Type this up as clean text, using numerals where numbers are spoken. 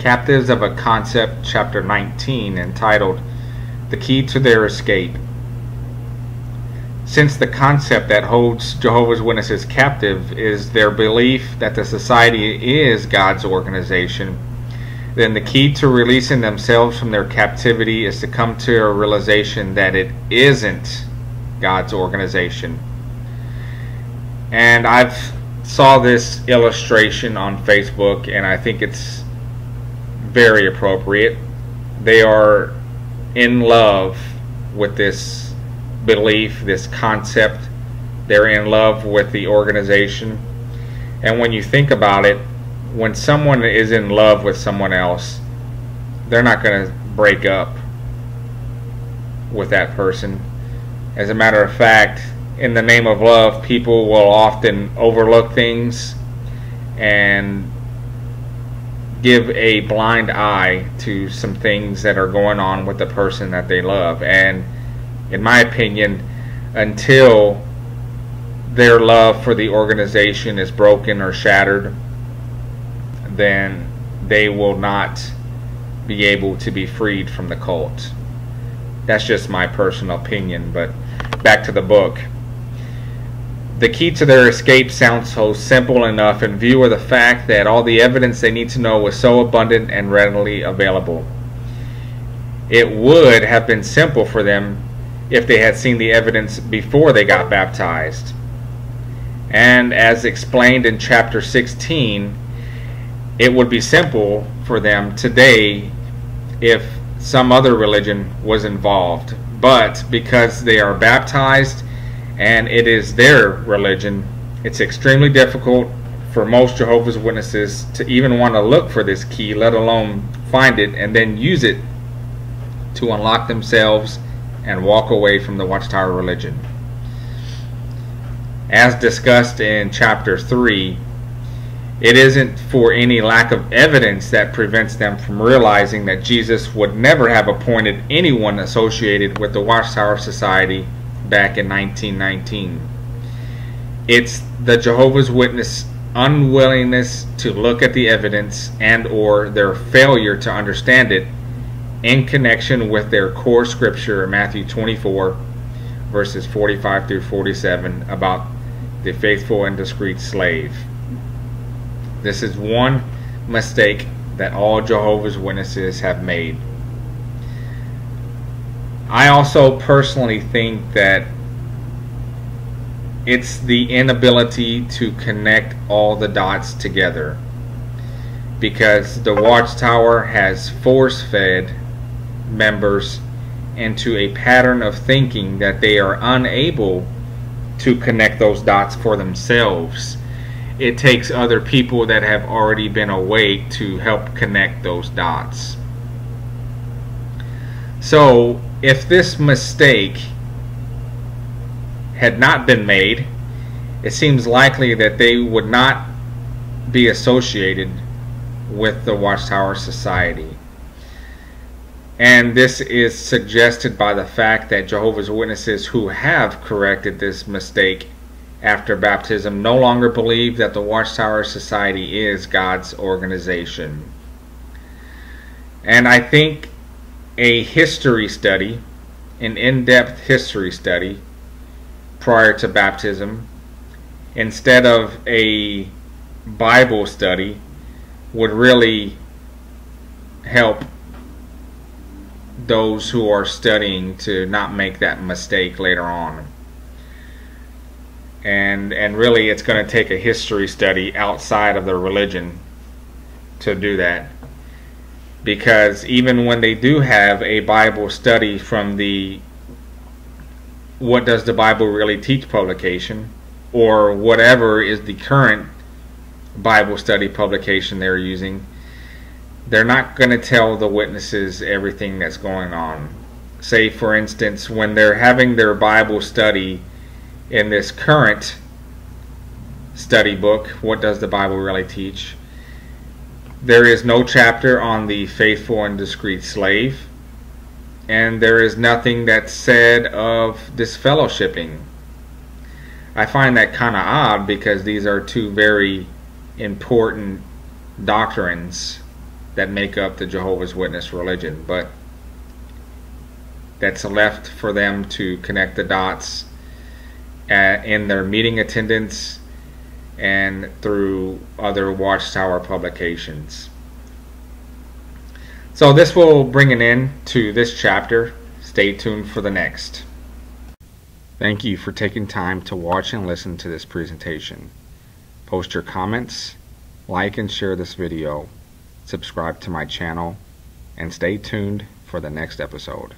Captives of a Concept, Chapter 19, entitled The Key to Their Escape. Since the concept that holds Jehovah's Witnesses captive is their belief that the society is God's organization, then the key to releasing themselves from their captivity is to come to a realization that it isn't God's organization. And I've saw this illustration on Facebook, and I think it's very appropriate. They are in love with this belief, this concept. They're in love with the organization. And when you think about it, when someone is in love with someone else, they're not going to break up with that person. As a matter of fact, in the name of love, people will often overlook things and give a blind eye to some things that are going on with the person that they love. And in my opinion, until their love for the organization is broken or shattered, then they will not be able to be freed from the cult. That's just my personal opinion. But back to the book. The key to their escape sounds so simple enough in view of the fact that all the evidence they need to know is so abundant and readily available. It would have been simple for them if they had seen the evidence before they got baptized. And as explained in chapter 16, it would be simple for them today if some other religion was involved. But because they are baptized and it is their religion, it's extremely difficult for most Jehovah's Witnesses to even want to look for this key, let alone find it and then use it to unlock themselves and walk away from the Watchtower religion. As discussed in chapter 3, it isn't for any lack of evidence that prevents them from realizing that Jesus would never have appointed anyone associated with the Watchtower Society back in 1919. It's the Jehovah's Witness unwillingness to look at the evidence and or their failure to understand it in connection with their core scripture, Matthew 24 verses 45 through 47, about the faithful and discreet slave. This is one mistake that all Jehovah's Witnesses have made. I also personally think that it's the inability to connect all the dots together, because the Watchtower has force-fed members into a pattern of thinking that they are unable to connect those dots for themselves. It takes other people that have already been awake to help connect those dots. So if this mistake had not been made, it seems likely that they would not be associated with the Watchtower Society. And this is suggested by the fact that Jehovah's Witnesses who have corrected this mistake after baptism no longer believe that the Watchtower Society is God's organization. And I think a history study, an in-depth history study prior to baptism, instead of a Bible study, would really help those who are studying to not make that mistake later on. And really it's going to take a history study outside of the religion to do that. Because even when they do have a Bible study from the What Does the Bible Really Teach publication, or whatever is the current Bible study publication they're using, they're not going to tell the witnesses everything that's going on. Say for instance, when they're having their Bible study in this current study book, What Does the Bible Really Teach? There is no chapter on the faithful and discreet slave, and there is nothing that's said of disfellowshipping. I find that kind of odd, because these are two very important doctrines that make up the Jehovah's Witness religion, but that's left for them to connect the dots in their meeting attendance and through other Watchtower publications. So this will bring an end to this chapter. Stay tuned for the next. Thank you for taking time to watch and listen to this presentation. Post your comments, like and share this video, subscribe to my channel, and stay tuned for the next episode.